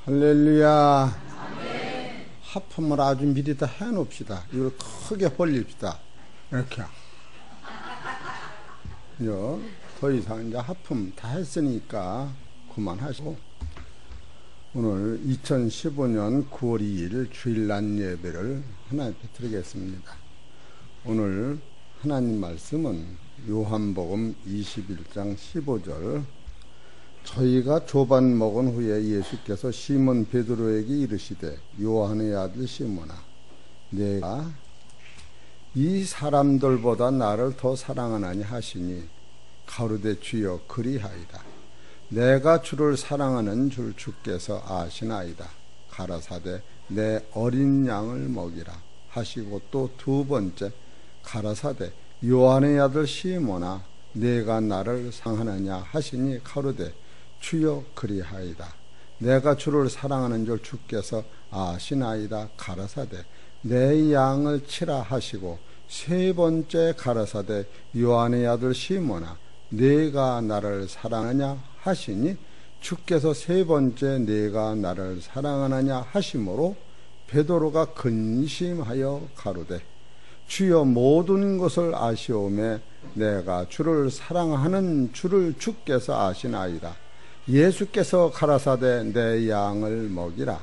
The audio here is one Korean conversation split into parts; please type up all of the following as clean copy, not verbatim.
할렐루야. 아멘. 하품을 아주 미리 다 해놓읍시다. 이걸 크게 벌립시다. 이렇게. 더 이상 이제 하품 다 했으니까 그만하시고, 오늘 2015년 9월 2일 주일날 예배를 하나님께 드리겠습니다. 오늘 하나님 말씀은 요한복음 21장 15절. 저희가 조반 먹은 후에 예수께서 시몬 베드로에게 이르시되, 요한의 아들 시몬아, 내가 이 사람들보다 나를 더 사랑하나니 하시니 가로되 주여 그리하이다. 내가 주를 사랑하는 줄 주께서 아시나이다. 가라사대 내 어린 양을 먹이라 하시고, 또 두 번째 가라사대 요한의 아들 시몬아, 내가 나를 사랑하느냐 하시니 가로되 주여 그리하이다. 내가 주를 사랑하는 줄 주께서 아시나이다. 가라사대 내 양을 치라 하시고, 세 번째 가라사대 요한의 아들 시몬아, 내가 나를 사랑하냐 하시니 주께서 세 번째 내가 나를 사랑하느냐 하심으로 베드로가 근심하여 가로되 주여 모든 것을 아시오매 내가 주를 사랑하는 줄을 주께서 아시나이다. 예수께서 가라사대 내 양을 먹이라.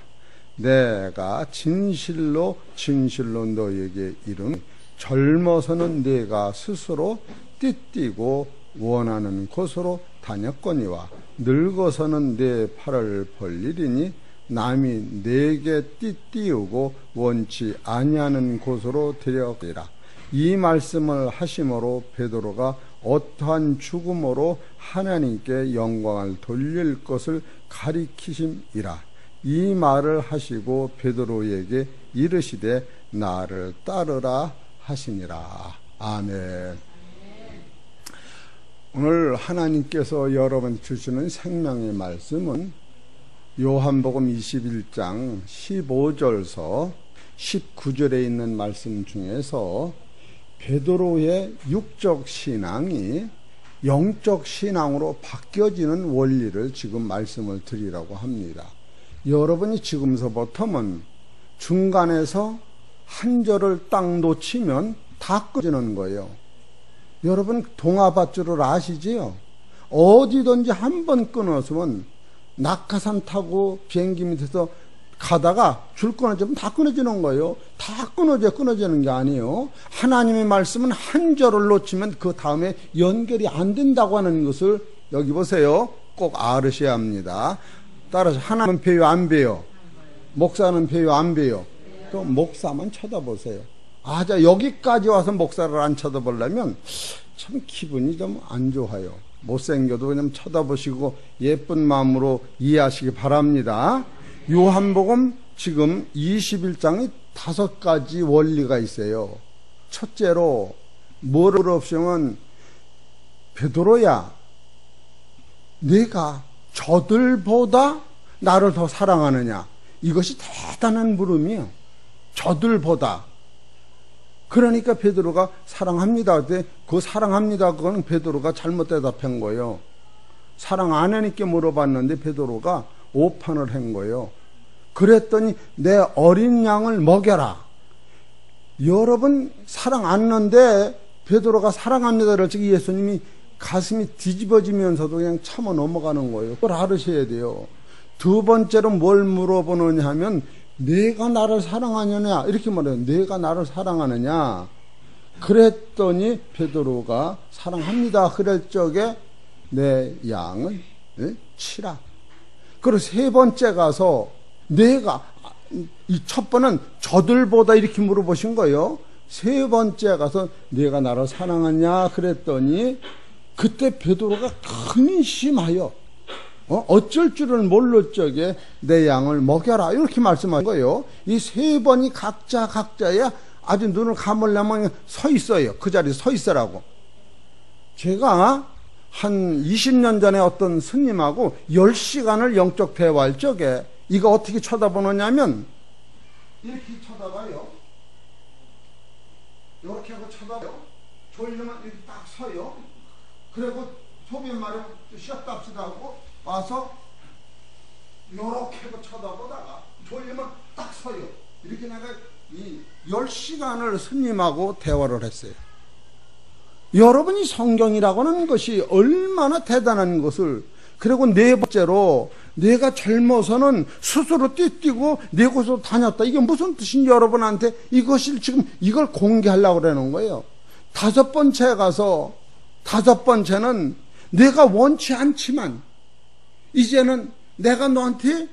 내가 진실로 진실로 너에게 이르노니 젊어서는 네가 스스로 띠띠고 원하는 곳으로 다녔거니와 늙어서는 네 팔을 벌리리니 남이 네게 띠띠우고 원치 아니하는 곳으로 데려가리라. 이 말씀을 하심으로 베드로가 어떠한 죽음으로 하나님께 영광을 돌릴 것을 가리키심이라. 이 말을 하시고 베드로에게 이르시되 나를 따르라 하시니라. 아멘. 오늘 하나님께서 여러분 주시는 생명의 말씀은 요한복음 21장 15절서 19절에 있는 말씀 중에서 베드로의 육적 신앙이 영적 신앙으로 바뀌어지는 원리를 지금 말씀을 드리라고 합니다. 여러분이 지금서부터는 중간에서 한 절을 딱 놓치면 다 끊어지는 거예요. 여러분 동화밧줄을 아시지요? 어디든지 한 번 끊었으면 낙하산 타고 비행기 밑에서 가다가 줄 끊어지면 다 끊어지는 거예요. 다 끊어지는 게 아니에요. 하나님의 말씀은 한 절을 놓치면 그 다음에 연결이 안 된다고 하는 것을 여기 보세요. 꼭 알으셔야 합니다. 따라서 하나님은 배요 안 배요? 목사는 배요 안 배요? 또 목사만 쳐다보세요. 자, 여기까지 와서 목사를 안 쳐다보려면 참 기분이 좀 안 좋아요. 못생겨도 그냥 쳐다보시고 예쁜 마음으로 이해하시기 바랍니다. 요한복음 지금 21장이 5가지 원리가 있어요. 첫째로 뭐를 없으면 베드로야, 네가 저들보다 나를 더 사랑하느냐? 이것이 대단한 물음이에요. 저들보다. 그러니까 베드로가 사랑합니다. 근데 그 사랑합니다, 그거는 베드로가 잘못 대답한 거예요. 사랑 안 하니까 물어봤는데 베드로가 오판을 한 거예요. 그랬더니 내 어린 양을 먹여라. 여러분 사랑 안 하는데 베드로가 사랑합니다를 지금 예수님이 가슴이 뒤집어지면서도 그냥 참아 넘어가는 거예요. 그걸 알으셔야 돼요. 두 번째로 뭘 물어보느냐 하면 내가 나를 사랑하느냐 이렇게 말해요. 내가 나를 사랑하느냐. 그랬더니 베드로가 사랑합니다 그럴 적에 내 양을 치라. 그리고 세 번째 가서 내가, 이 첫 번은 저들보다 이렇게 물어보신 거예요. 세 번째 가서 내가 나를 사랑하냐 그랬더니 그때 베드로가 근심하여 어쩔 줄을 모를 적에 내 양을 먹여라 이렇게 말씀한 거예요. 이 세 번이 각자야 아주 눈을 감으려면 서 있어요. 그 자리에 서 있으라고. 제가 한 20년 전에 어떤 스님하고 10시간을 영적 대화할 적에 이거 어떻게 쳐다보느냐면 이렇게 쳐다봐요. 이렇게 하고 쳐다봐요. 졸리면 이렇게 딱 서요. 그리고 소변 마려 쉬었다 합시다 하고 와서 요렇게 쳐다보다가 졸리면 딱 서요. 이렇게 내가 이 10시간을 스님하고 대화를 했어요. 여러분이 성경이라고 하는 것이 얼마나 대단한 것을, 그리고 네 번째로 내가 젊어서는 스스로 뛰뛰고 네 곳으로 다녔다. 이게 무슨 뜻인지 여러분한테 이것을 지금 이걸 공개하려고 그러는 거예요. 다섯 번째는 내가 원치 않지만 이제는 내가 너한테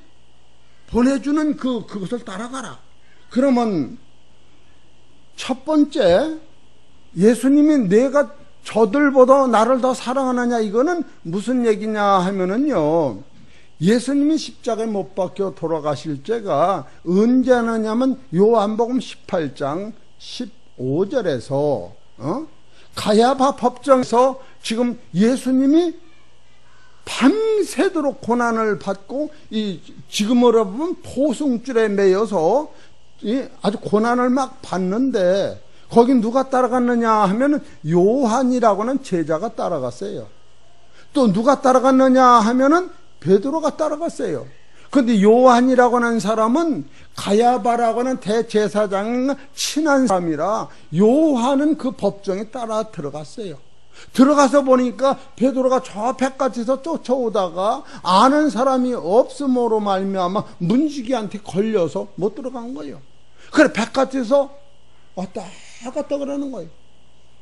보내주는 그것을 따라가라. 그러면 첫 번째, 예수님이 내가 저들보다 나를 더 사랑하느냐, 이거는 무슨 얘기냐 하면은요, 예수님이 십자가에 못 박혀 돌아가실 때가 언제 하느냐면 요한복음 18장 15절에서 가야바 법정에서 지금 예수님이 밤새도록 고난을 받고 지금으로 보면 포승줄에 매여서 아주 고난을 막 받는데 거기 누가 따라갔느냐 하면 요한이라고 하는 제자가 따라갔어요. 또 누가 따라갔느냐 하면은 베드로가 따라갔어요. 그런데 요한이라고 하는 사람은 가야바라고 하는 대제사장 친한 사람이라 요한은 그 법정에 따라 들어갔어요. 들어가서 보니까 베드로가 저 백같이서 쫓아오다가 아는 사람이 없음으로 말미암아 문지기한테 걸려서 못 들어간 거예요. 그래 백같에서 왔다 갔다 그러는 거예요.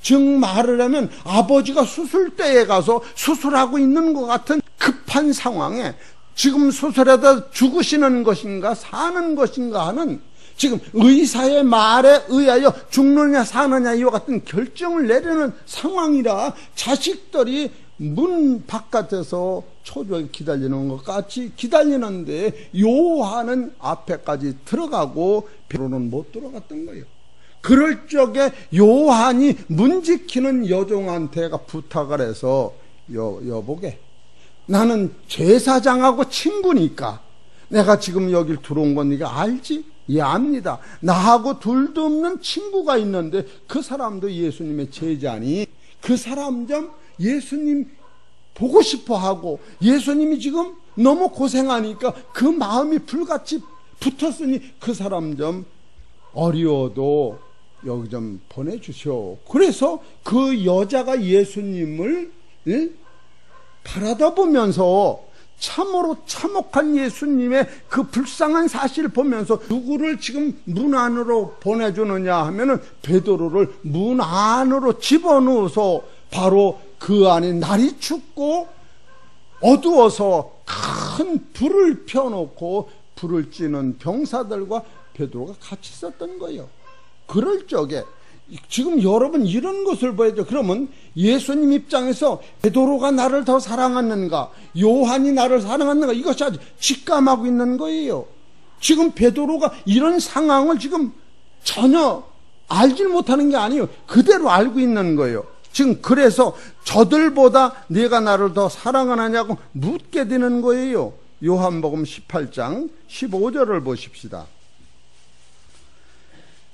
즉 말을 하면 아버지가 수술대에 가서 수술하고 있는 것 같은 급한 상황에 지금 수술하다 죽으시는 것인가 사는 것인가 하는 지금 의사의 말에 의하여 죽느냐 사느냐 이와 같은 결정을 내리는 상황이라 자식들이 문 바깥에서 초조하게 기다리는 것 같이 기다리는데 요한은 앞에까지 들어가고 베드로는 못 들어갔던 거예요. 그럴 적에 요한이 문 지키는 여종한테가 부탁을 해서 여보게, 나는 제사장하고 친구니까 내가 지금 여길 들어온 건 네가 알지? 예, 압니다. 나하고 둘도 없는 친구가 있는데 그 사람도 예수님의 제자니 그 사람 좀 예수님 보고 싶어 하고 예수님이 지금 너무 고생하니까 그 마음이 불같이 붙었으니 그 사람 좀 어려워도 여기 좀 보내주시오. 그래서 그 여자가 예수님을 바라다 보면서 참으로 참혹한 예수님의 그 불쌍한 사실을 보면서 누구를 지금 문 안으로 보내주느냐 하면은 베드로를 문 안으로 집어넣어서 바로 그 안에 날이 춥고 어두워서 큰 불을 펴놓고 불을 찌는 병사들과 베드로가 같이 있었던 거예요. 그럴 적에 지금 여러분 이런 것을 보여줘. 그러면 예수님 입장에서 베드로가 나를 더 사랑하는가, 요한이 나를 사랑하는가, 이것이 아주 직감하고 있는 거예요. 지금 베드로가 이런 상황을 지금 전혀 알지 못하는 게 아니에요. 그대로 알고 있는 거예요. 지금 그래서 저들보다 네가 나를 더 사랑하느냐고 묻게 되는 거예요. 요한복음 18장 15절을 보십시다.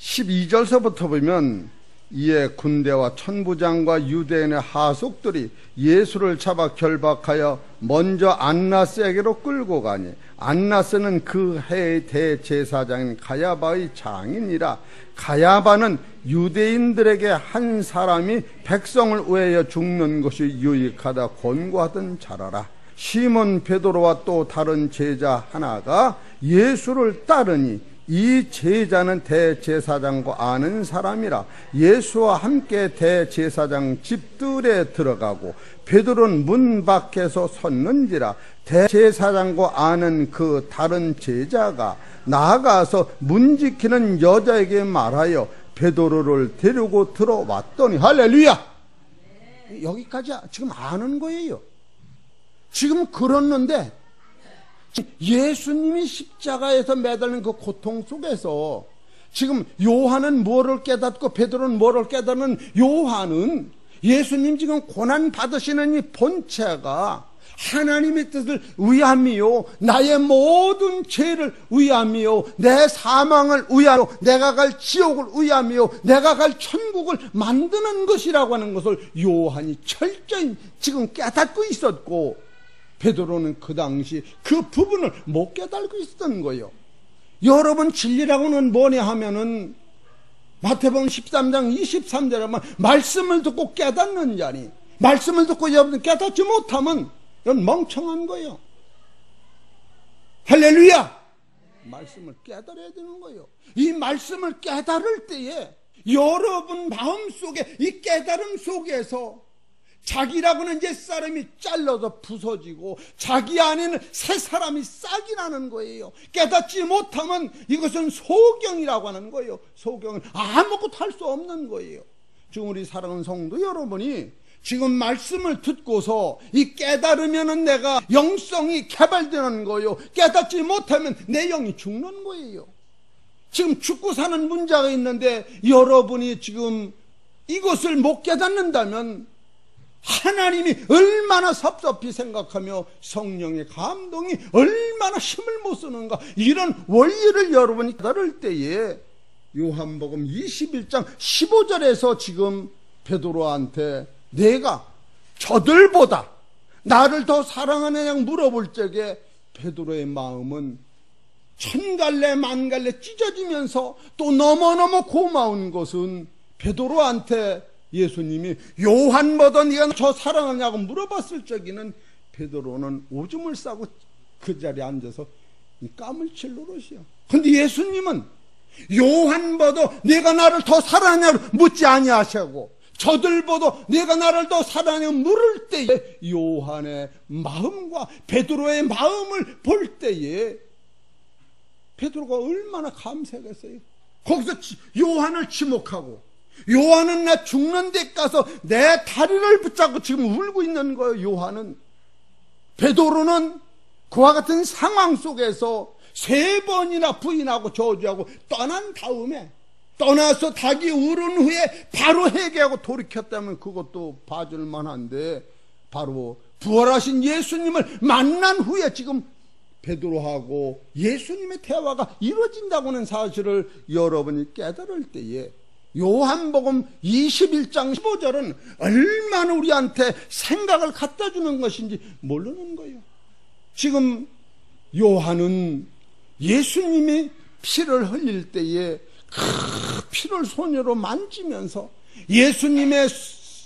12절서부터 보면 이에 군대와 천부장과 유대인의 하속들이 예수를 잡아 결박하여 먼저 안나스에게로 끌고 가니 안나스는 그 해의 대제사장인 가야바의 장인이라. 가야바는 유대인들에게 한 사람이 백성을 위하여 죽는 것이 유익하다 권고하던 자라라. 시몬 베드로와 또 다른 제자 하나가 예수를 따르니 이 제자는 대제사장과 아는 사람이라. 예수와 함께 대제사장 집들에 들어가고 베드로는 문 밖에서 섰는지라. 대제사장과 아는 그 다른 제자가 나아가서 문 지키는 여자에게 말하여 베드로를 데리고 들어왔더니, 할렐루야! 여기까지 지금 아는 거예요. 지금 그렇는데 예수님이 십자가에서 매달린 그 고통 속에서 지금 요한은 뭐를 깨닫고 베드로는 뭐를 깨닫는, 요한은 예수님 지금 고난 받으시는 이 본체가 하나님의 뜻을 위함이요, 나의 모든 죄를 위함이요, 내 사망을 위하여 내가 갈 지옥을 위함이요, 내가 갈 천국을 만드는 것이라고 하는 것을 요한이 철저히 지금 깨닫고 있었고, 베드로는 그 당시 그 부분을 못 깨달고 있었던 거예요. 여러분, 진리라고는 뭐냐 하면은 마태복음 13장 23절에 보면 말씀을 듣고 깨닫는 자니, 말씀을 듣고 여러분 깨닫지 못하면 이건 멍청한 거예요. 할렐루야! 말씀을 깨달아야 되는 거예요. 이 말씀을 깨달을 때에 여러분 마음속에 이 깨달음 속에서 자기라고는 옛사람이 잘라서 부서지고 자기 안에는 새 사람이 싹이 나는 거예요. 깨닫지 못하면 이것은 소경이라고 하는 거예요. 소경은 아무것도 할 수 없는 거예요. 지금 우리 사랑하는 성도 여러분이 지금 말씀을 듣고서 이 깨달으면은 내가 영성이 개발되는 거예요. 깨닫지 못하면 내 영이 죽는 거예요. 지금 죽고 사는 문제가 있는데 여러분이 지금 이것을 못 깨닫는다면 하나님이 얼마나 섭섭히 생각하며 성령의 감동이 얼마나 힘을 못 쓰는가, 이런 원리를 여러분이 깨달을 때에 요한복음 21장 15절에서 지금 베드로한테 내가 저들보다 나를 더 사랑하느냐 물어볼 적에 베드로의 마음은 천갈래 만갈래 찢어지면서 또 너무너무 고마운 것은 베드로한테 예수님이 요한보다 네가 저 사랑하냐고 물어봤을 적에는 베드로는 오줌을 싸고 그 자리에 앉아서 깜을 칠 노릇이요. 근데 예수님은 요한보다 네가 나를 더 사랑하냐고 묻지 아니하시고 저들보다 네가 나를 더 사랑하냐고 물을 때에 요한의 마음과 베드로의 마음을 볼 때에 베드로가 얼마나 감사했겠어요. 거기서 요한을 지목하고 요한은 나 죽는 데 가서 내 다리를 붙잡고 지금 울고 있는 거예요. 요한은. 베드로는 그와 같은 상황 속에서 3번이나 부인하고 저주하고 떠난 다음에, 떠나서 닭이 울은 후에 바로 회개하고 돌이켰다면 그것도 봐줄 만한데, 바로 부활하신 예수님을 만난 후에 지금 베드로하고 예수님의 대화가 이루어진다고는 사실을 여러분이 깨달을 때에 요한복음 21장 15절은 얼마나 우리한테 생각을 갖다 주는 것인지 모르는 거예요. 지금 요한은 예수님이 피를 흘릴 때에 그 피를 손으로 만지면서 예수님의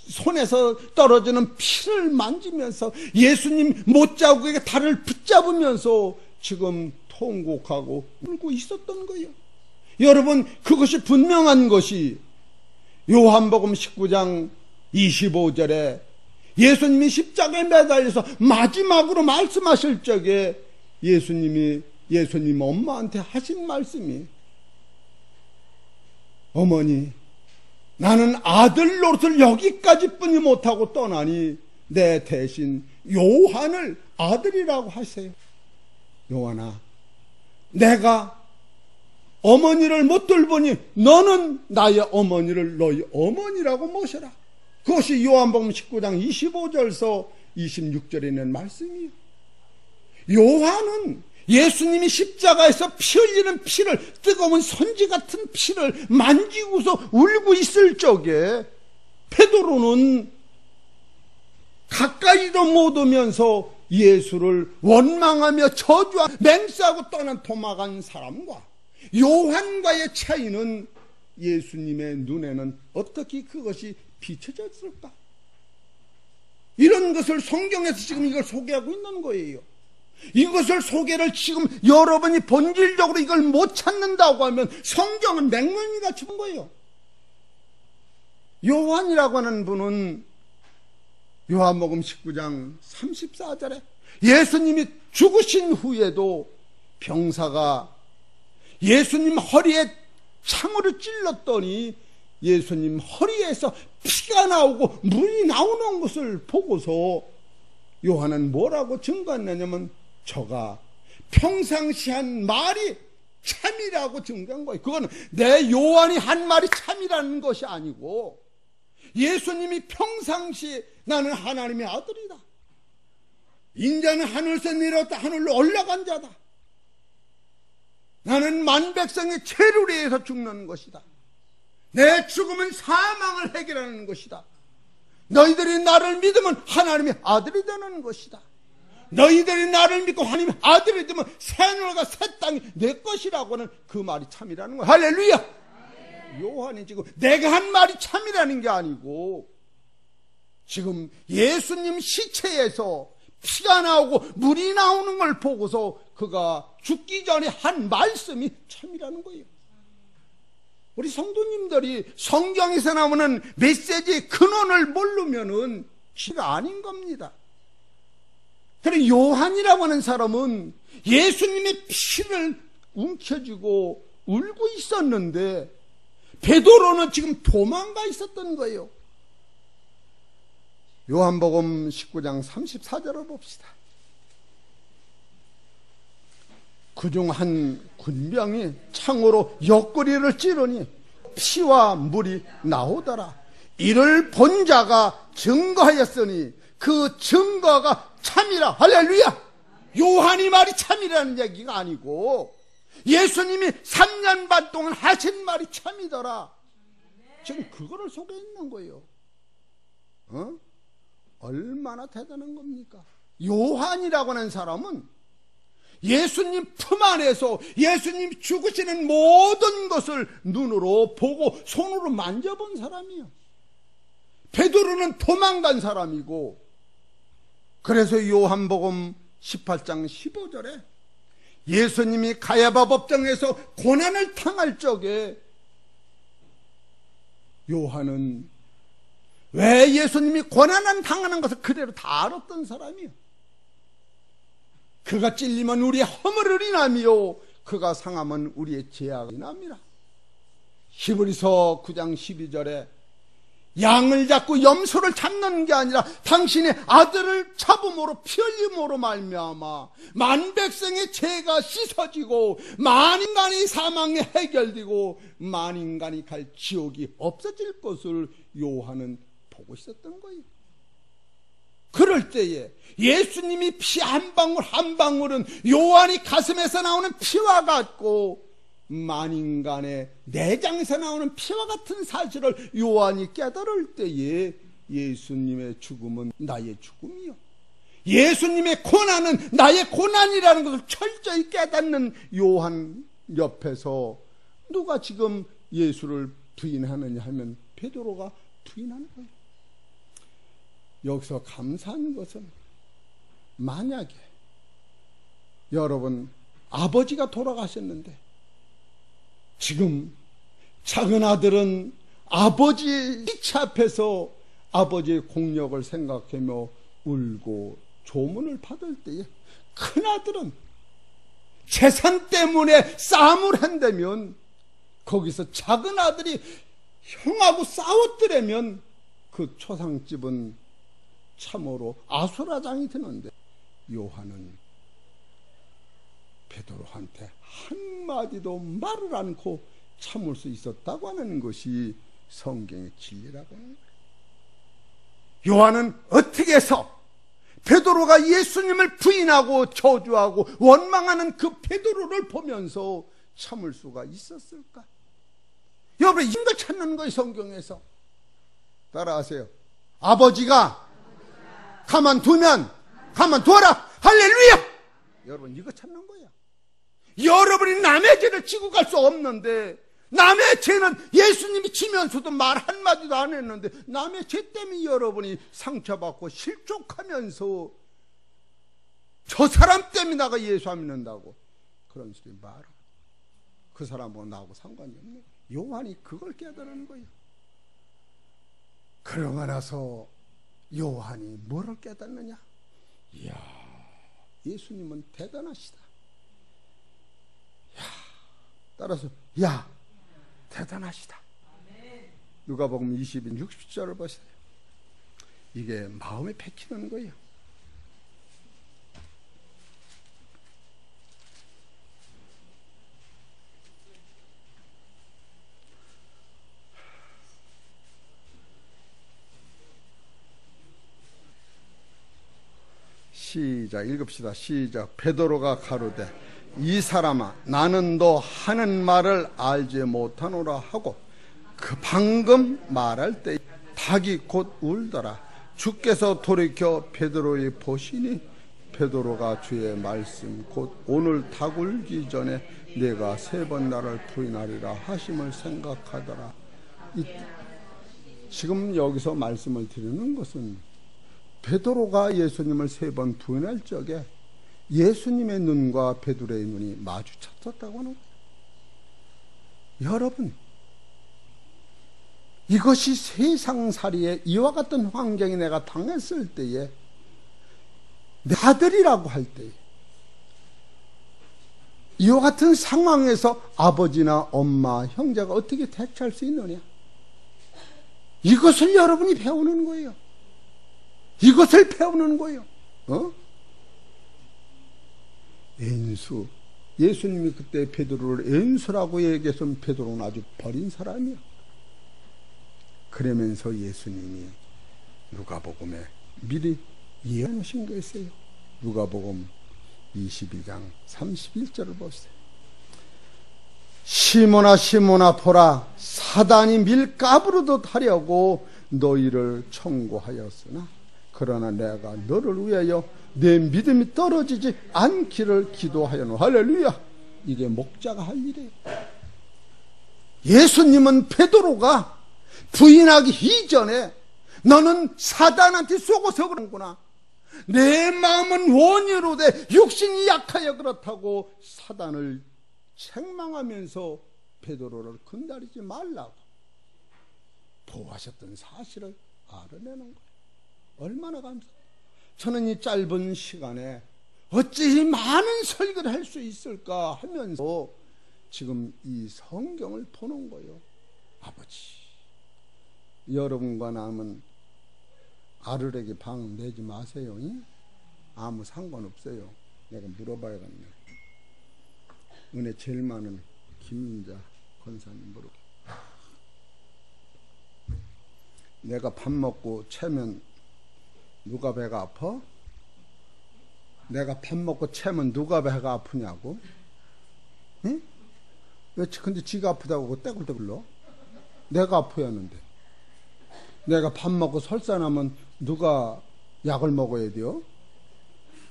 손에서 떨어지는 피를 만지면서 예수님 못자국에게 다리를 붙잡으면서 지금 통곡하고 울고 있었던 거예요. 여러분, 그것이 분명한 것이 요한복음 19장 25절에 예수님이 십자가에 매달려서 마지막으로 말씀하실 적에 예수님 엄마한테 하신 말씀이, 어머니, 나는 아들 노릇을 여기까지뿐이 못하고 떠나니 내 대신 요한을 아들이라고 하세요. 요한아, 내가 어머니를 못 돌보니 너는 나의 어머니를 너희 어머니라고 모셔라. 그것이 요한복음 19장 25절서 26절에 있는 말씀이에요. 요한은 예수님이 십자가에서 피 흘리는 피를, 뜨거운 선지 같은 피를 만지고서 울고 있을 적에 베드로는 가까이도 못 오면서 예수를 원망하며 저주하고 맹세하고 떠난 도망간 사람과 요한과의 차이는 예수님의 눈에는 어떻게 그것이 비춰졌을까? 이런 것을 성경에서 지금 이걸 소개하고 있는 거예요. 이것을 소개를 지금 여러분이 본질적으로 이걸 못 찾는다고 하면 성경은 맹문이같이 본 거예요. 요한이라고 하는 분은 요한복음 19장 34절에 예수님이 죽으신 후에도 병사가 예수님 허리에 창으로 찔렀더니 예수님 허리에서 피가 나오고 물이 나오는 것을 보고서 요한은 뭐라고 증거했냐면 저가 평상시 한 말이 참이라고 증거한 거예요. 그거는 내 요한이 한 말이 참이라는 것이 아니고 예수님이 평상시 나는 하나님의 아들이다. 인자는 하늘에서 내려왔다. 하늘로 올라간 자다. 나는 만백성의 죄를 위해서 죽는 것이다. 내 죽음은 사망을 해결하는 것이다. 너희들이 나를 믿으면 하나님의 아들이 되는 것이다. 너희들이 나를 믿고 하나님의 아들이 되면 새하늘과 새 땅이 내 것이라고 하는 그 말이 참이라는 거야. 할렐루야. 요한이 지금 내가 한 말이 참이라는 게 아니고 지금 예수님 시체에서 피가 나오고 물이 나오는 걸 보고서 그가 죽기 전에 한 말씀이 참이라는 거예요. 우리 성도님들이 성경에서 나오는 메시지의 근원을 모르면은 지가 아닌 겁니다. 그리고 요한이라고 하는 사람은 예수님의 피를 움켜쥐고 울고 있었는데 베드로는 지금 도망가 있었던 거예요. 요한복음 19장 34절을 봅시다. 그중 한 군병이 창으로 옆구리를 찌르니 피와 물이 나오더라. 이를 본 자가 증거하였으니 그 증거가 참이라. 할렐루야. 요한이 말이 참이라는 얘기가 아니고 예수님이 3년 반 동안 하신 말이 참이더라. 지금 그거를 속에 있는 거예요. 얼마나 대단한 겁니까? 요한이라고 하는 사람은 예수님 품 안에서 예수님이 죽으시는 모든 것을 눈으로 보고 손으로 만져본 사람이에요. 베드로는 도망간 사람이고, 그래서 요한복음 18장 15절에 예수님이 가야바 법정에서 고난을 당할 적에 요한은 왜 예수님이 고난을 당하는 것을 그대로 다 알았던 사람이에요. 그가 찔리면 우리의 허물을 인하며 그가 상하면 우리의 죄악을 인함이라. 히브리서 9장 12절에 양을 잡고 염소를 잡는 게 아니라 당신의 아들을 잡음으로 피 흘림으로 말미암아 만백성의 죄가 씻어지고 만인간의 사망이 해결되고 만인간이 갈 지옥이 없어질 것을 요한은 보고 있었던 거예요. 그럴 때에 예수님이 피 한 방울 한 방울은 요한이 가슴에서 나오는 피와 같고 만인간의 내장에서 나오는 피와 같은 사실을 요한이 깨달을 때에 예수님의 죽음은 나의 죽음이요, 예수님의 고난은 나의 고난이라는 것을 철저히 깨닫는 요한 옆에서 누가 지금 예수를 부인하느냐 하면 베드로가 부인하는 거예요. 여기서 감사한 것은 만약에 여러분 아버지가 돌아가셨는데 지금 작은 아들은 아버지의 시체 앞에서 아버지의 공력을 생각하며 울고 조문을 받을 때에 큰 아들은 재산 때문에 싸움을 한다면 거기서 작은 아들이 형하고 싸웠더라면 그 초상집은 참으로 아수라장이 되는데 요한은 베드로한테 한마디도 말을 않고 참을 수 있었다고 하는 것이 성경의 진리라고 하는 거예요. 요한은 어떻게 해서 베드로가 예수님을 부인하고 저주하고 원망하는 그 베드로를 보면서 참을 수가 있었을까? 여러분, 이걸 찾는 거예요. 성경에서 따라하세요. 아버지가 가만두면 가만두어라. 할렐루야. 여러분, 이거 찾는 거야. 여러분이 남의 죄를 지고 갈 수 없는데, 남의 죄는 예수님이 지면서도 말 한마디도 안 했는데 남의 죄 때문에 여러분이 상처받고 실족하면서 저 사람 때문에 나가 예수 안 믿는다고 그런 소리 말아. 그 사람하고 나하고 상관이 없네. 요한이 그걸 깨달은 거예요. 그러고 나서 요한이 뭐를 깨닫느냐? 이야, 예수님은 대단하시다. 야, 따라서 야, 대단하시다. 누가복음 20인 60절을 보세요. 이게 마음에 박히는 거예요. 시작, 읽읍시다. 시작. 베드로가 가로되 이 사람아, 나는 너 하는 말을 알지 못하노라 하고 그 방금 말할 때 닭이 곧 울더라. 주께서 돌이켜 베드로의 보시니 베드로가 주의 말씀 곧 오늘 닭 울기 전에 내가 3번 나를 부인하리라 하심을 생각하더라. 지금 여기서 말씀을 드리는 것은 베드로가 예수님을 3번 부인할 적에 예수님의 눈과 베드로의 눈이 마주쳤었다고 하는 거예요. 여러분, 이것이 세상살이에 이와 같은 환경에 내가 당했을 때에 내 아들이라고 할 때에 이와 같은 상황에서 아버지나 엄마, 형제가 어떻게 대처할 수 있느냐? 이것을 여러분이 배우는 거예요. 이것을 배우는 거예요. 왼수. 예수님이 그때 베드로를 왼수라고 얘기해서 베드로는 아주 버린 사람이야. 그러면서 예수님이 누가복음에 미리 예언하신 거였어요. 누가복음 22장 31절을 보세요. 시몬아 시몬아 보라, 사단이 밀가부르듯 하려고 너희를 청구하였으나 그러나 내가 너를 위하여 내 믿음이 떨어지지 않기를 기도하였노. 할렐루야. 이게 목자가 할 일이에요. 예수님은 베드로가 부인하기 이전에 너는 사단한테 속어서 그런구나, 내 마음은 원이로 돼 육신이 약하여 그렇다고 사단을 책망하면서 베드로를 건드리지 말라고 보호하셨던 사실을 알아내는 거예요. 얼마나 감사해요. 저는 이 짧은 시간에 어찌 많은 설교를 할 수 있을까 하면서 지금 이 성경을 보는 거예요. 아버지, 여러분과 남은 아르에게 방 내지 마세요. 아무 상관없어요. 내가 물어봐야겠네. 은혜 제일 많은 김민자 권사님 물어봐. 내가 밥 먹고 채면 누가 배가 아파? 내가 밥 먹고 채면 누가 배가 아프냐고? 응? 왜 근데 지가 아프다고 떼굴떼굴 러? 내가 아파야 하는데. 내가 밥 먹고 설사나면 누가 약을 먹어야 돼요?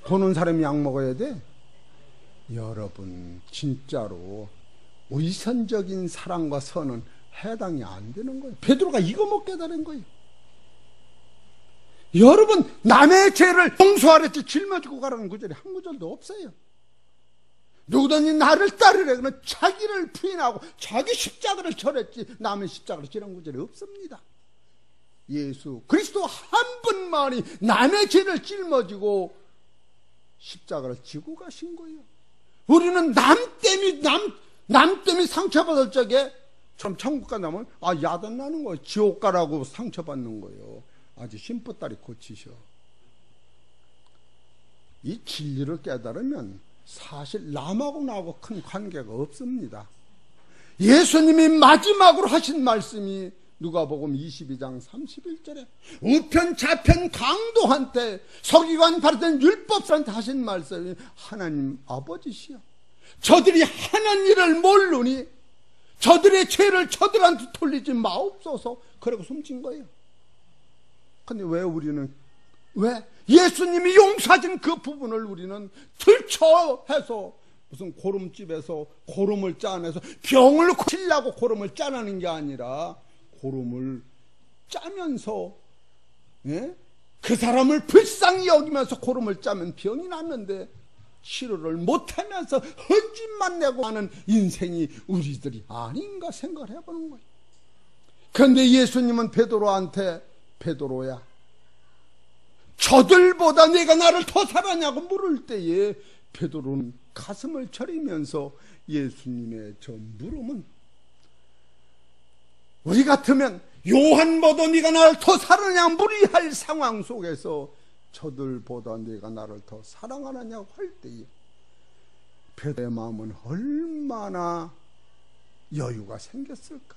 보는 사람이 약 먹어야 돼? 여러분, 진짜로 위선적인 사랑과 선은 해당이 안 되는 거예요. 베드로가 이거 못 깨달은 거예요. 여러분, 남의 죄를 용서하랬지 짊어지고 가라는 구절이 한 구절도 없어요. 누구든지 나를 따르래 그러면 자기를 부인하고 자기 십자가를 져랬지 남의 십자가를 지는 구절이 없습니다. 예수 그리스도 한 분만이 남의 죄를 짊어지고 십자가를 지고 가신 거예요. 우리는 남 때문에 상처받을 적에 참 천국 가면 야단 나는 거예요. 지옥 가라고 상처받는 거예요. 아주 심부따리 고치셔. 이 진리를 깨달으면 사실 남하고 나하고 큰 관계가 없습니다. 예수님이 마지막으로 하신 말씀이 누가복음 22장 31절에 우편 좌편 강도한테 서기관 바리새인 율법사한테 하신 말씀이 하나님 아버지시여, 저들이 하는 일을 모르니 저들의 죄를 저들한테 돌리지 마옵소서. 그러고 숨진 거예요. 근데 왜 우리는 예수님이 용서하신 그 부분을 우리는 들춰해서 무슨 고름집에서 고름을 짜내서 병을 고치려고 고름을 짜내는 게 아니라 고름을 짜면서 그 사람을 불쌍히 여기면서 고름을 짜면 병이 났는데 치료를 못하면서 헛짓만 내고 하는 인생이 우리들이 아닌가 생각을 해보는 거예요. 그런데 예수님은 베드로한테 베드로야, 저들보다 내가 나를 더 사랑하냐고 물을 때에 베드로는 가슴을 저리면서 예수님의 저 물음은 우리 같으면 요한보다 네가 나를 더 사랑하냐 물이할 상황 속에서 저들보다 네가 나를 더 사랑하느냐고 할 때에 베드로의 마음은 얼마나 여유가 생겼을까?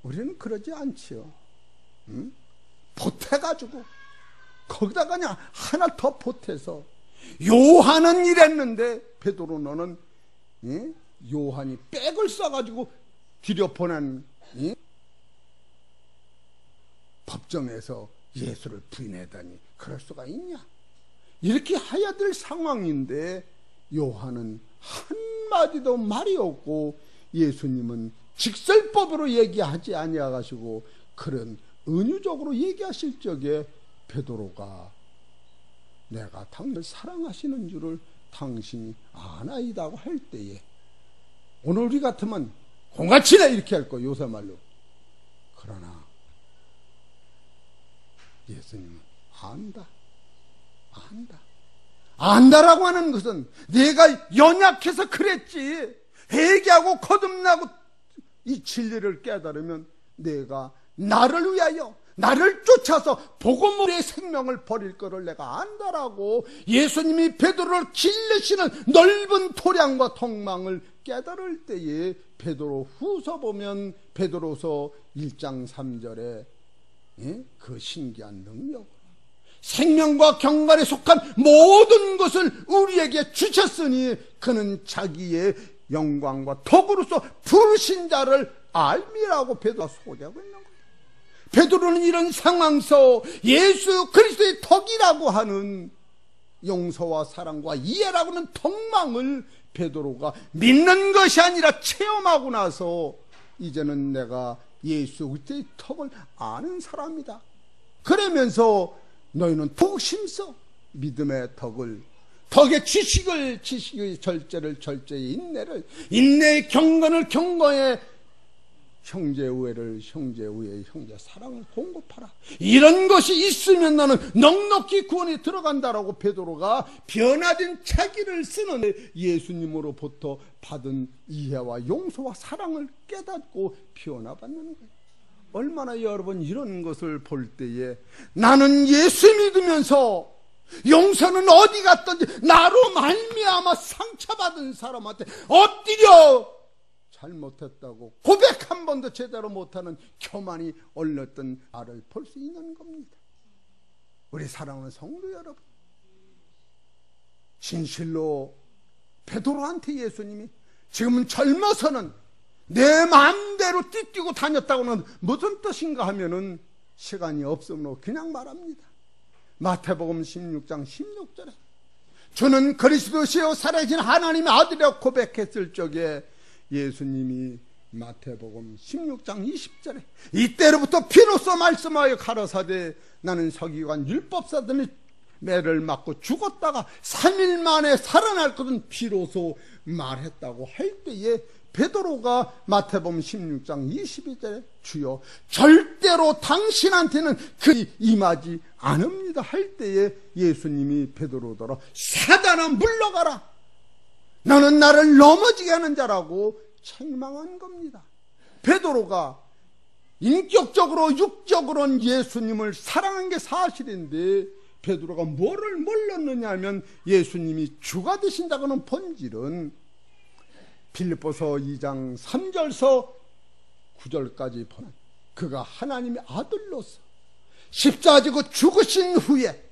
우리는 그러지 않지요. 응? 보태가지고 거기다 그냥 하나 더 보태서 요한은 이랬는데 베드로 너는 요한이 백을 써가지고 들여보낸 법정에서 예수를 부인하다니 그럴 수가 있냐? 이렇게 해야 될 상황인데 요한은 한마디도 말이 없고 예수님은 직설법으로 얘기하지 아니하시고 그런 은유적으로 얘기하실 적에 베드로가 내가 당신을 사랑하시는 줄을 당신이 아나이다고 할 때에, 오늘 우리 같으면 공같이네 이렇게 할 거, 요새 말로. 그러나 예수님은 안다라고 하는 것은 내가 연약해서 그랬지, 회개하고 거듭나고 이 진리를 깨달으면 내가 나를 위하여 나를 쫓아서 복음으로의 생명을 버릴 거를 내가 안다라고 예수님이 베드로를 길르시는 넓은 토량과 통망을 깨달을 때에 베드로 후서 보면 베드로서 1장 3절에 그 신기한 능력, 생명과 경관에 속한 모든 것을 우리에게 주셨으니 그는 자기의 영광과 덕으로서 부르신 자를 알미라고 베드로가 소개하고 있는 거예요. 베드로는 이런 상황에서 예수 그리스도의 덕이라고 하는 용서와 사랑과 이해라고 하는 덕망을 베드로가 믿는 것이 아니라 체험하고 나서 이제는 내가 예수 그리스도의 덕을 아는 사람이다. 그러면서 너희는 더욱 힘써 믿음의 덕을, 덕의 지식의 절제를 절제의 인내를, 인내의 경건을 경건의 형제 우애를 형제 우애의 형제 사랑을 공급하라. 이런 것이 있으면 나는 넉넉히 구원에 들어간다라고 베드로가 변화된 자기를 쓰는 예수님으로부터 받은 이해와 용서와 사랑을 깨닫고 변화받는 거예요. 얼마나 여러분 이런 것을 볼 때에 나는 예수 믿으면서 용서는 어디 갔든지 나로 말미암아 상처받은 사람한테 엎드려 잘못했다고 고백 한 번도 제대로 못하는 교만이 얼렸던 나를 볼 수 있는 겁니다. 우리 사랑하는 성도 여러분, 진실로 베드로한테 예수님이 지금은 젊어서는 내 마음대로 뛰뛰고 다녔다고는 무슨 뜻인가 하면은 시간이 없으므로 그냥 말합니다. 마태복음 16장 16절에 주는 그리스도시요 살아계신 하나님의 아들이라고 고백했을 적에 예수님이 마태복음 16장 20절에 이때로부터 비로소 말씀하여 가라사대 나는 서기관 율법사들의 매를 맞고 죽었다가 3일 만에 살아날 것은 비로소 말했다고 할 때에 베드로가 마태복음 16장 22절에 주여 절대로 당신한테는 그리 임하지 않습니다 할 때에 예수님이 베드로더러 사단아 물러가라, 너는 나를 넘어지게 하는 자라고 책망한 겁니다. 베드로가 인격적으로 육적으로는 예수님을 사랑한 게 사실인데 베드로가 뭐를 몰랐느냐 하면 예수님이 주가 되신다고는 본질은 빌립보서 2장 3절서 9절까지 보면 그가 하나님의 아들로서 십자가 지고 죽으신 후에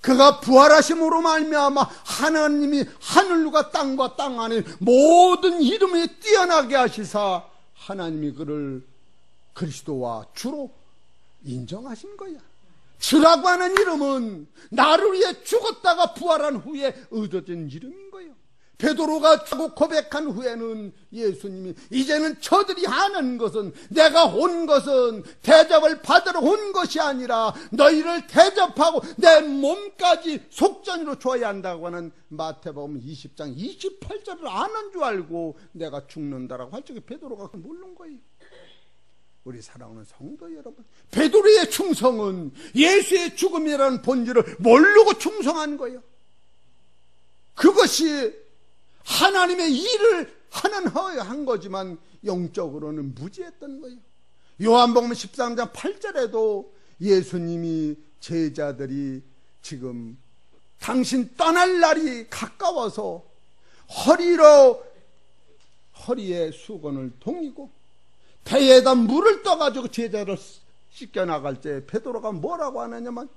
그가 부활하심으로 말미암아 하나님이 하늘과 땅과 땅 안에 모든 이름에 뛰어나게 하시사 하나님이 그를 그리스도와 주로 인정하신 거야. 주라고 하는 이름은 나를 위해 죽었다가 부활한 후에 얻어진 이름인 거예요. 베드로가 고백한 후에는 예수님이 이제는 저들이 하는 것은 내가 온 것은 대접을 받으러 온 것이 아니라 너희를 대접하고 내 몸까지 속전으로 줘야 한다고 하는 마태복음 20장 28절을 아는 줄 알고 내가 죽는다라고 할 적에 베드로가 모르는 거예요. 우리 사랑하는 성도 여러분, 베드로의 충성은 예수의 죽음이라는 본질을 모르고 충성한 거예요. 그것이 하나님의 일을 하는 허에 한 거지만 영적으로는 무지했던 거예요. 요한복음 13장 8절에도 예수님이 제자들이 지금 당신 떠날 날이 가까워서 허리에 수건을 동이고 배에다 물을 떠가지고 제자를 씻겨나갈 때 베드로가 뭐라고 하느냐면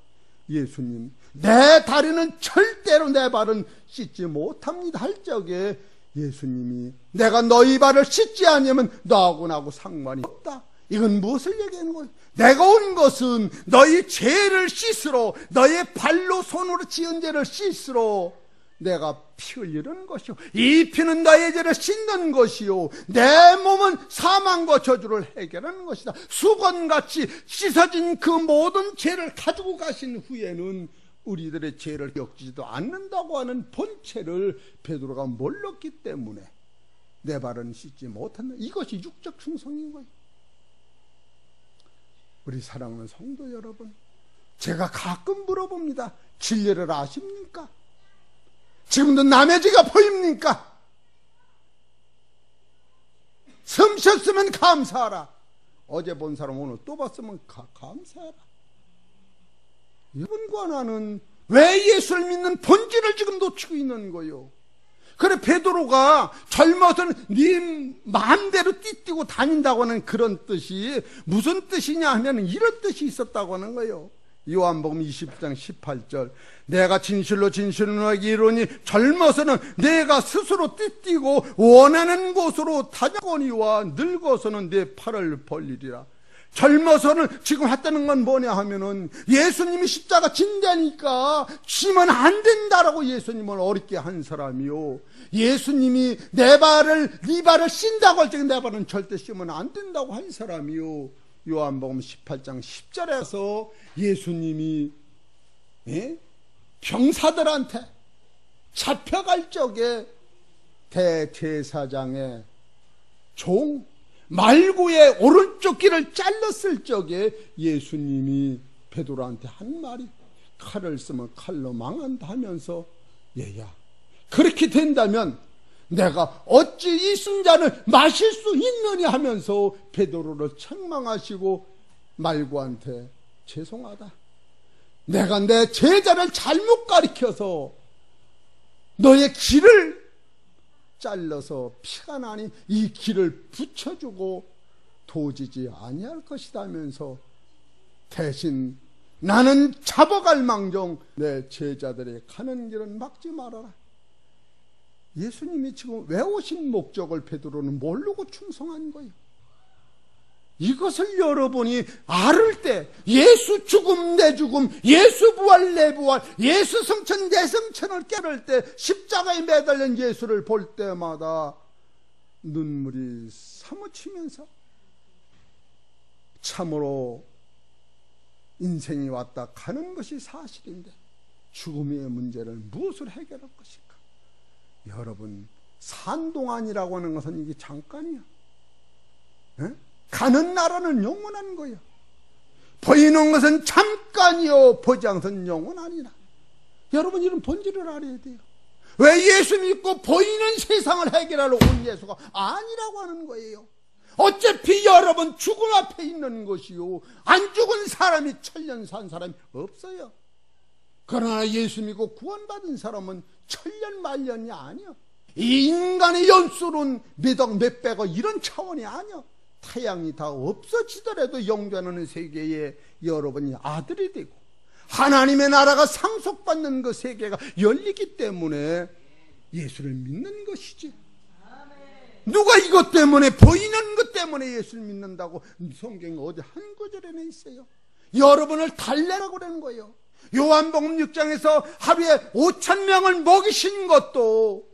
예수님, 내 다리는 절대로 내 발은 씻지 못합니다 할 적에 예수님이 내가 너희 발을 씻지 않으면 너하고 나하고 상관이 없다, 이건 무엇을 얘기하는 거예요? 내가 온 것은 너희 죄를 씻으러, 너의 발로 손으로 지은 죄를 씻으러 내가 피 흘리는 것이요, 이 피는 너의 죄를 씻는 것이요, 내 몸은 사망과 저주를 해결하는 것이다. 수건같이 씻어진 그 모든 죄를 가지고 가신 후에는 우리들의 죄를 겪지도 않는다고 하는 본체를 베드로가 몰랐기 때문에 내 발은 씻지 못한다. 이것이 육적 충성인 거예요. 우리 사랑하는 성도 여러분, 제가 가끔 물어봅니다. 진리를 아십니까? 지금도 남의 죄가 보입니까? 숨 쉬었으면 감사하라. 어제 본 사람 오늘 또 봤으면 감사하라. 여러분과 나는 왜 예수를 믿는 본질을 지금 놓치고 있는 거요? 그래, 베드로가 젊어서는 네 마음대로 띠뛰고 다닌다고 하는 그런 뜻이 무슨 뜻이냐 하면 이런 뜻이 있었다고 하는 거예요. 요한복음 20장 18절, 내가 진실로 진실로 너에게 이르노니 젊어서는 내가 스스로 띠뛰고 원하는 곳으로 다녔거니와 늙어서는 내 팔을 벌리리라. 젊어서는 지금 했다는 건 뭐냐 하면은 예수님이 십자가 진다니까 쉬면 안 된다라고 예수님을 어렵게 한 사람이요, 예수님이 네 발을 쉰다고 할 때 내 발은 절대 쉬면 안 된다고 한 사람이요, 요한복음 18장 10절에서 예수님이 병사들한테 잡혀갈 적에 대제사장의 종 말구의 오른쪽 귀를 잘랐을 적에 예수님이 베드로한테 한 말이, 칼을 쓰면 칼로 망한다 하면서, 얘야, 그렇게 된다면 내가 어찌 이 순잔을 마실 수 있느냐 하면서 베드로를 책망하시고 말구한테 죄송하다, 내가 내 제자를 잘못 가리켜서 너의 귀를 잘라서 피가 나니 이 귀를 붙여주고 도지지 아니할 것이다 하면서 대신 나는 잡아갈 망정 내 제자들이 가는 길은 막지 말아라. 예수님이 지금 왜 오신 목적을 베드로는 모르고 충성한 거예요. 이것을 여러분이 알을 때 예수 죽음 내 죽음, 예수 부활 내 부활, 예수 성천 내 성천을 깨달을 때 십자가에 매달린 예수를 볼 때마다 눈물이 사무치면서 참으로 인생이 왔다 가는 것이 사실인데 죽음의 문제를 무엇을 해결할 것일까? 여러분, 산동안이라고 하는 것은 이게 잠깐이야. 에? 가는 나라는 영원한 거예요. 보이는 것은 잠깐이요 보지 않는 것은 영원하니라. 여러분, 이런 본질을 알아야 돼요. 왜 예수 믿고 보이는 세상을 해결하러 온 예수가 아니라고 하는 거예요. 어차피 여러분 죽음 앞에 있는 것이요, 안 죽은 사람이 천년 산 사람이 없어요. 그러나 예수 믿고 구원받은 사람은 천년 만년이 아니요, 이 인간의 연수는 몇억 몇백억 이런 차원이 아니요, 태양이 다 없어지더라도 영존하는 세계에 여러분이 아들이 되고 하나님의 나라가 상속받는 그 세계가 열리기 때문에 예수를 믿는 것이지. 누가 이것 때문에, 보이는 것 때문에 예수를 믿는다고 성경에 어디 한 구절에나 있어요? 여러분을 달래라고 그러는 거예요. 요한복음 6장에서 하루에 5,000명을 먹이신 것도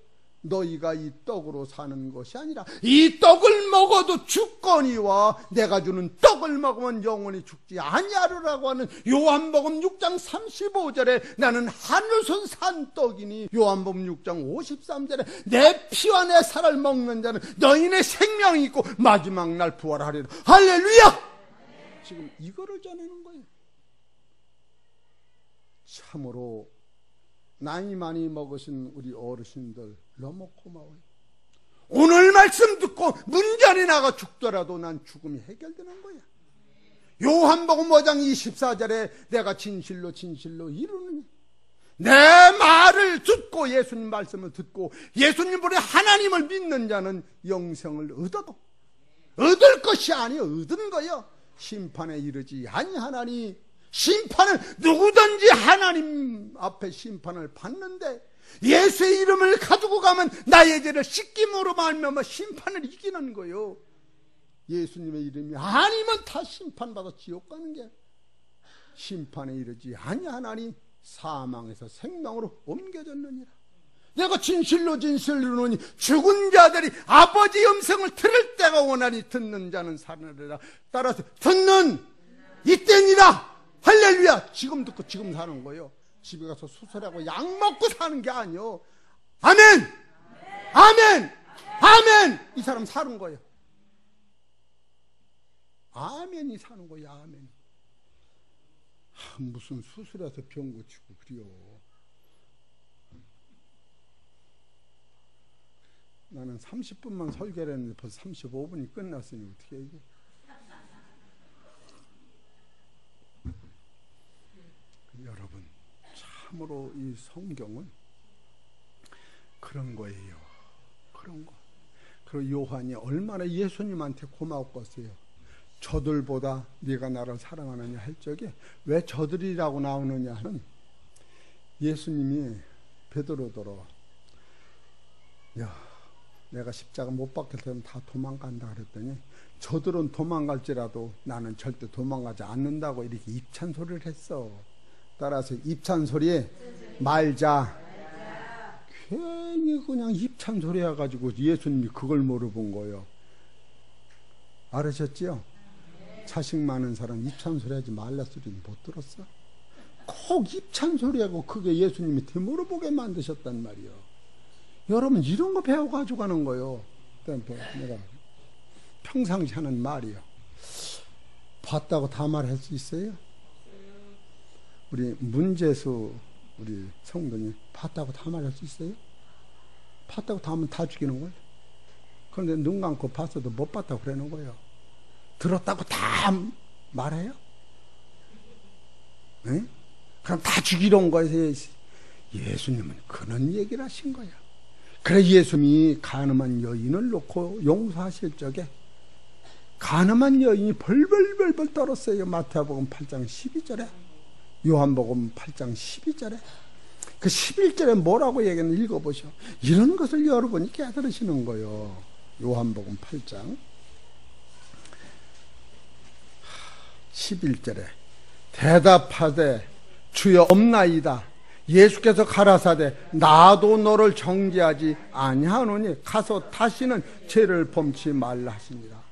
너희가 이 떡으로 사는 것이 아니라 이 떡을 먹어도 죽거니와 내가 주는 떡을 먹으면 영원히 죽지 아니하리라고 하는 요한복음 6장 35절에 나는 하늘에서 산 떡이니, 요한복음 6장 53절에 내 피와 내 살을 먹는 자는 너희의 생명이 있고 마지막 날 부활하리라. 할렐루야! 지금 이거를 전하는 거예요. 참으로 나이 많이 먹으신 우리 어르신들 너무 고마워요. 오늘 말씀 듣고 문전이 나가 죽더라도 난 죽음이 해결되는 거야. 요한복음 5장 24절에 내가 진실로 진실로 이루느니, 내 말을 듣고 예수님 말씀을 듣고 예수님 보내 하나님을 믿는 자는 영생을 얻어도 얻을 것이 아니요 얻은 거요, 심판에 이르지 아니하나니. 심판은 누구든지 하나님 앞에 심판을 받는데 예수의 이름을 가지고 가면 나의 죄를 씻김으로 말미암아 심판을 이기는 거요. 예수님의 이름이 아니면 다 심판받아 지옥 가는 게 심판에 이르지 아니하나니 사망에서 생명으로 옮겨졌느니라. 내가 진실로 이르노니 죽은 자들이 아버지 음성을 들을 때가 오나니 듣는 자는 살으리라. 따라서 듣는 이때니라. 할렐루야. 지금 듣고 지금 사는 거예요. 집에 가서 수술하고 약 먹고 사는 게 아니요. 아멘. 아멘. 아멘. 이 사람 사는 거예요. 아멘이 사는 거예요. 아멘. 무슨 수술해서 병 고치고 그래요. 나는 30분만 설교를 했는데 벌써 35분이 끝났으니 어떻게 이게. 여러분, 참으로 이 성경은 그런 거예요. 그런 거. 그리고 요한이 얼마나 예수님한테 고마웠겠어요. 저들보다 네가 나를 사랑하느냐 할 적에 왜 저들이라고 나오느냐 하는, 예수님이 베드로더러 야, 내가 십자가 못 박힐 때면 다 도망간다 그랬더니 저들은 도망갈지라도 나는 절대 도망가지 않는다고 이렇게 입찬소리를 했어. 따라서 입찬소리에 말자. 괜히 그냥 입찬소리 해가지고 예수님이 그걸 물어본 거예요. 알으셨지요? 자식 많은 사람 입찬소리 하지 말라 소리는 못 들었어? 꼭 입찬소리하고 그게 예수님이 되물어보게 만드셨단 말이요. 여러분 이런 거 배워가지고 가는 거요. 내가 평상시 하는 말이요. 봤다고 다 말할 수 있어요? 우리 문재수 우리 성도님 봤다고 다 말할 수 있어요? 봤다고 다 하면 다 죽이는 거예요. 그런데 눈 감고 봤어도 못 봤다고 그러는 거예요. 들었다고 다 말해요? 네? 그럼 다 죽이러 온 거예요. 예수님은 그런 얘기를 하신 거예요. 그래 예수님이 가늠한 여인을 놓고 용서하실 적에 가늠한 여인이 벌벌벌벌 떨었어요. 마태복음 8장 12절에 요한복음 8장 12절에 그 11절에 뭐라고 얘기하는 읽어보셔. 이런 것을 여러분이 깨달으시는 거예요. 요한복음 8장 11절에 대답하되 주여 없나이다. 예수께서 가라사대 나도 너를 정죄하지 아니하노니 가서 다시는 죄를 범치 말라 하시니라.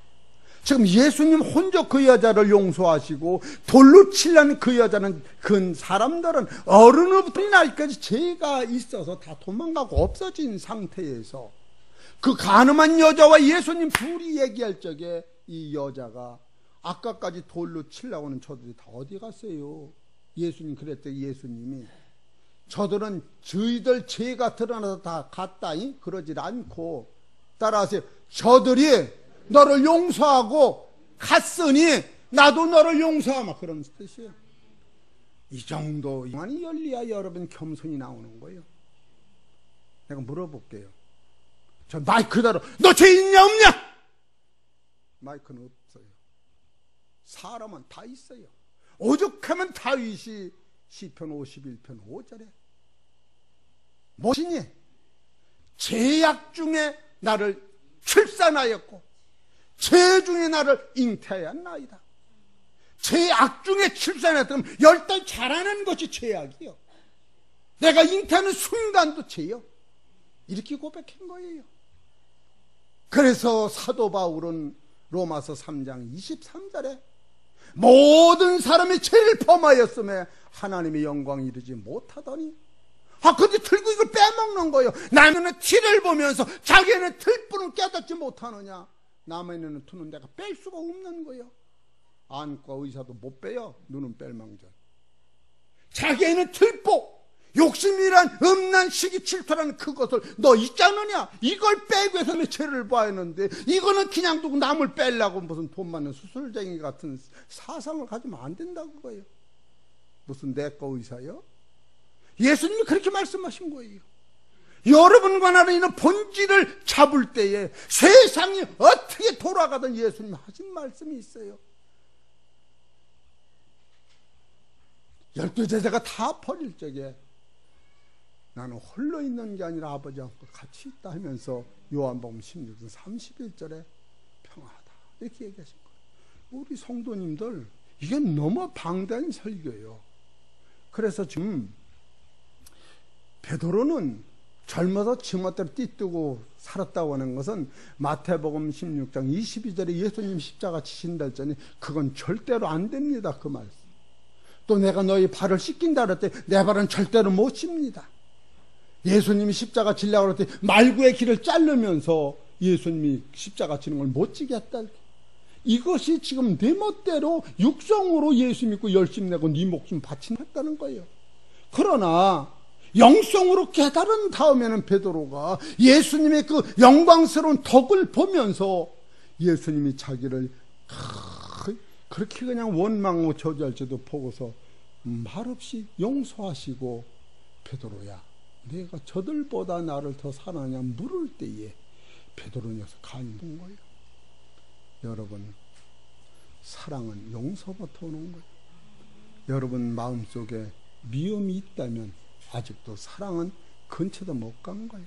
지금 예수님 혼자 그 여자를 용서하시고 돌로 치려는 그 여자는 그 사람들은 어른으로부터 나이까지 죄가 있어서 다 도망가고 없어진 상태에서 그 가늠한 여자와 예수님 둘이 얘기할 적에 이 여자가 아까까지 돌로 치려고 하는 저들이 다 어디 갔어요? 예수님 그랬더니 예수님이 저들은 저희들 죄가 드러나서 다 갔다니 그러질 않고 따라서 저들이 너를 용서하고 갔으니 나도 너를 용서하마 그런 뜻이에요. 이 정도만이 열려야 여러분 겸손이 나오는 거예요. 내가 물어볼게요. 저 마이크대로 너 죄 있냐 없냐? 마이크는 없어요. 사람은 다 있어요. 오죽하면 다윗이 시편 51편 5절에 무엇이니? 죄악 중에 나를 출산하였고 죄 중에 나를 잉태하였나이다. 죄악 중에 출산했다면 10달 자라는 것이 죄악이요. 내가 잉태하는 순간도 죄요. 이렇게 고백한 거예요. 그래서 사도 바울은 로마서 3장 23절에 모든 사람이 죄를 범하였음에 하나님의 영광 이르지 못하더니 근데 들고 이걸 빼먹는 거예요. 남의 티를 보면서 자기는 틀뿐을 깨닫지 못하느냐. 남의 눈은 투는 내가 뺄 수가 없는 거예요. 안과 의사도 못 빼요. 눈은 뺄망정. 자기는 틀보 욕심이란 음란 시기 질투라는 그것을 너 있지 않느냐. 이걸 빼고 해서 내 죄를 봐야 하는데 이거는 그냥 두고 남을 빼려고 무슨 돈 많은 수술쟁이 같은 사상을 가지면 안 된다고 거예요. 무슨 내과 의사요? 예수님이 그렇게 말씀하신 거예요. 여러분과 나는 이런 본질을 잡을 때에 세상이 어떻게 돌아가든 예수님 하신 말씀이 있어요. 12 제자가 다 버릴 적에 나는 홀로 있는 게 아니라 아버지와 같이 있다 하면서 요한복음 16장 31절에 평화하다 이렇게 얘기하신 거예요. 우리 성도님들, 이게 너무 방대한 설교예요. 그래서 지금 베드로는 젊어서 지멋대로 띠뜨고 살았다고 하는 것은 마태복음 16장 22절에 예수님 십자가 지신다 했더니 그건 절대로 안 됩니다. 그 말씀. 또 내가 너희 발을 씻긴다 그랬더니 내 발은 절대로 못 씻습니다. 예수님이 십자가 지려고 그랬더니 말구의 길을 자르면서 예수님이 십자가 지는 걸 못 지게 했다. 이것이 지금 내 멋대로 육성으로 예수 믿고 열심 내고 네 목숨 바친다는 거예요. 그러나 영성으로 깨달은 다음에는 베드로가 예수님의 그 영광스러운 덕을 보면서 예수님이 자기를 그렇게 그냥 원망하고 저주할지도 보고서 말없이 용서하시고, 베드로야 내가 저들보다 나를 더 사랑하냐 물을 때에 베드로 녀석 간본 거예요. 여러분, 사랑은 용서부터 오는 거예요. 여러분 마음속에 미움이 있다면 아직도 사랑은 근처도 못 간 거예요.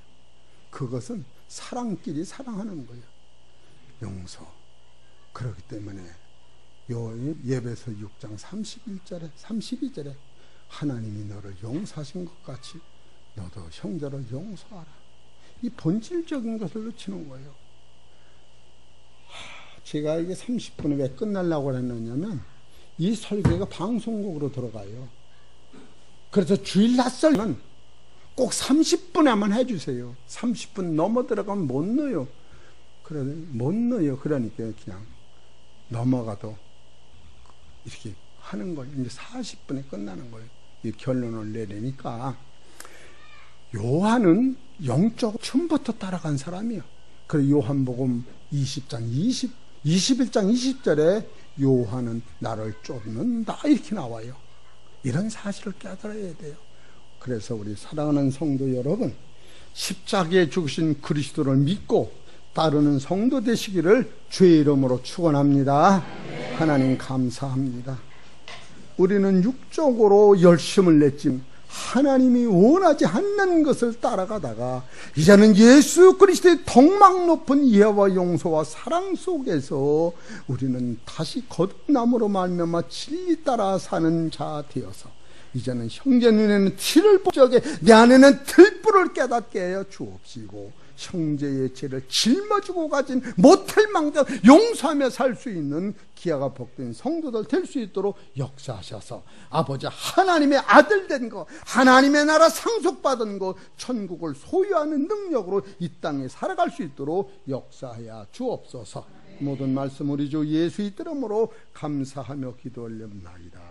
그것은 사랑끼리 사랑하는 거예요. 용서. 그렇기 때문에 예배서 6장 31절에 32절에 하나님이 너를 용서하신 것 같이 너도 형제를 용서하라. 이 본질적인 것을 놓치는 거예요. 제가 이게 30분에 왜 끝나려고 했느냐면 이 설교가 방송국으로 들어가요. 그래서 주일 낮설은 꼭 30분에만 해주세요. 30분 넘어 들어가면 못 넣어요. 그래, 못 넣어요. 그러니까 그냥 넘어가도 이렇게 하는 거예요. 이제 40분에 끝나는 거예요. 이 결론을 내리니까 요한은 영적으로 처음부터 따라간 사람이에요. 그래서 요한복음 21장 20절에 요한은 나를 쫓는다 이렇게 나와요. 이런 사실을 깨달아야 돼요. 그래서 우리 사랑하는 성도 여러분, 십자가에 죽으신 그리스도를 믿고 따르는 성도 되시기를 주의 이름으로 축원합니다. 하나님 감사합니다. 우리는 육적으로 열심을 냈지만 하나님이 원하지 않는 것을 따라가다가 이제는 예수 그리스도의 덕망 높은 이해와 용서와 사랑 속에서 우리는 다시 거듭남으로 말미암아 진리 따라 사는 자 되어서 이제는 형제 눈에는 티를 볼 적에 내 안에는 들불을 깨닫게 하여 주옵시고, 형제의 죄를 짊어지고 가진 못할 망정 용서하며 살 수 있는 기아가 복된 성도들 될 수 있도록 역사하셔서 아버지 하나님의 아들 된 것, 하나님의 나라 상속받은 것, 천국을 소유하는 능력으로 이 땅에 살아갈 수 있도록 역사하여 주옵소서. 모든 말씀 우리 주 예수의 이름으로 감사하며 기도 올려옵나이다.